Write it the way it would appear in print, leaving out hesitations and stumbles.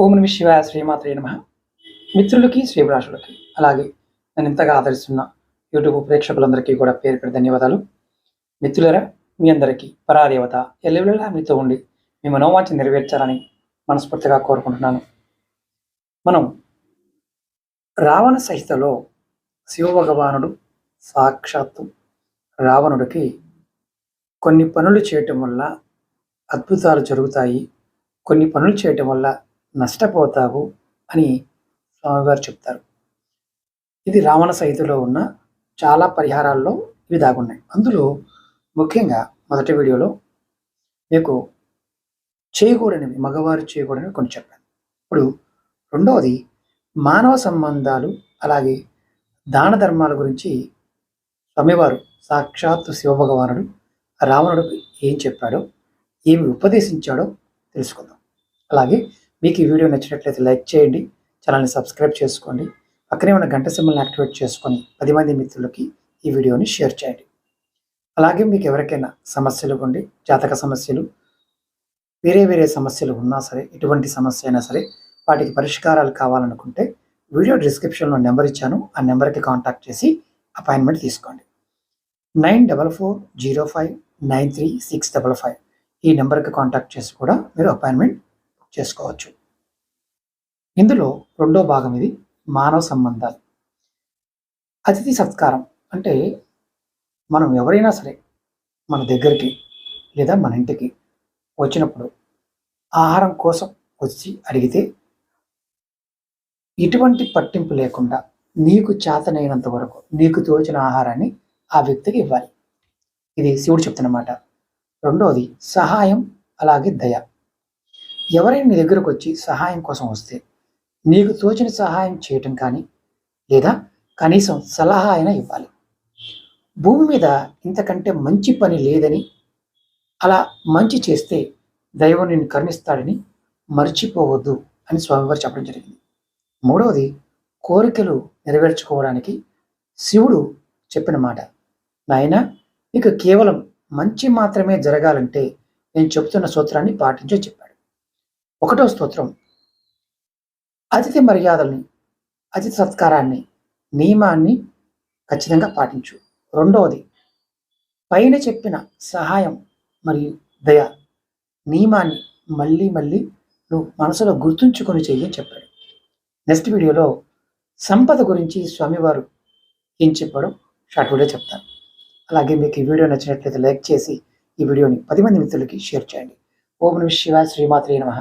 ఓం నమ శివాయ శ్రీమాత్రే నమ. మిత్రులకి శ్రీభిలాషులకి అలాగే నన్ను ఇంతగా ఆదరిస్తున్న యూట్యూబ్ ప్రేక్షకులందరికీ కూడా పేరు పేరు ధన్యవాదాలు. మిత్రులరా, మీ అందరికీ పరాదేవత ఎల్లవెల్లలా మీతో ఉండి మీ మనోవాంఛ నెరవేర్చాలని మనస్ఫూర్తిగా కోరుకుంటున్నాను. మనం రావణ సహితలో శివభగవానుడు సాక్షాత్తు రావణుడికి కొన్ని పనులు చేయటం వల్ల అద్భుతాలు జరుగుతాయి, కొన్ని పనులు చేయటం వల్ల నష్టపోతావు అని స్వామివారు చెప్తారు. ఇది రావణ సహితలో ఉన్న చాలా పరిహారాల్లో ఇవి దాగున్నాయి. అందులో ముఖ్యంగా మొదటి వీడియోలో మీకు చేయకూడనివి, మగవారు చేయకూడనివి కొన్ని చెప్పాను. ఇప్పుడు రెండవది మానవ సంబంధాలు అలాగే దాన ధర్మాల గురించి స్వామివారు సాక్షాత్తు శివభగవానుడు రావణుడికి ఏం చెప్పాడో, ఏమి ఉపదేశించాడో తెలుసుకుందాం. అలాగే మీకు ఈ వీడియో నచ్చినట్లయితే లైక్ చేయండి, ఛానల్ని సబ్స్క్రైబ్ చేసుకోండి, పక్కనే ఉన్న గంట సింబల్ని యాక్టివేట్ చేసుకొని 10 మంది మిత్రులకి ఈ వీడియోని షేర్ చేయండి. అలాగే మీకు ఎవరికైనా సమస్యలు ఉండి, జాతక సమస్యలు, వేరే సమస్యలు ఉన్నా సరే, ఎటువంటి సమస్య అయినా సరే వాటికి పరిష్కారాలు కావాలనుకుంటే వీడియో డిస్క్రిప్షన్లో నెంబర్ ఇచ్చాను, ఆ నెంబర్కి కాంటాక్ట్ చేసి అపాయింట్మెంట్ తీసుకోండి. 9445936555 ఈ నెంబర్కి కాంటాక్ట్ చేసి కూడా మీరు అపాయింట్మెంట్ బుక్ చేసుకోవచ్చు. ఇందులో రెండో భాగం ఇది మానవ సంబంధాలు. అతిథి సత్కారం అంటే మనం ఎవరైనా సరే మన దగ్గరికి లేదా మన ఇంటికి వచ్చినప్పుడు ఆహారం కోసం వచ్చి అడిగితే ఎటువంటి పట్టింపు లేకుండా నీకు చేతనైనంత వరకు నీకు తోచిన ఆహారాన్ని ఆ వ్యక్తికి ఇవ్వాలి. ఇది శివుడు చెప్తున్నమాట. రెండవది సహాయం అలాగే దయ. ఎవరైనా నీ దగ్గరకు వచ్చి సహాయం కోసం వస్తే నీకు తోచిన సహాయం చేయటం కానీ లేదా కనీసం సలహా అయినా ఇవ్వాలి. భూమి మీద ఇంతకంటే మంచి పని లేదని, అలా మంచి చేస్తే దైవం నిన్ను కరుణిస్తాడని మర్చిపోవద్దు అని స్వామివారు చెప్పడం జరిగింది. మూడవది కోరికలు నెరవేర్చుకోవడానికి శివుడు చెప్పిన మాట, నాయన నీకు కేవలం మంచి మాత్రమే జరగాలంటే నేను చెప్తున్న సూత్రాన్ని పాటించో చెప్పాడు. ఒకటో స్తోత్రం, అతిథి మర్యాదల్ని, అతిథి సత్కారాన్ని, నియమాన్ని ఖచ్చితంగా పాటించు. రెండవది పైన చెప్పిన సహాయం మరియు దయ నియమాన్ని మళ్ళీ నువ్వు మనసులో గుర్తుంచుకొని చెయ్యని చెప్పాడు. నెక్స్ట్ వీడియోలో సంపద గురించి స్వామివారు ఏం చెప్పాడో షార్ట్ వీడియో చెప్తాను. అలాగే మీకు ఈ వీడియో నచ్చినట్లయితే లైక్ చేసి ఈ వీడియోని 10 మంది మిత్రులకి షేర్ చేయండి. ఓం నమః శివాయ శ్రీమాత్రే నమః.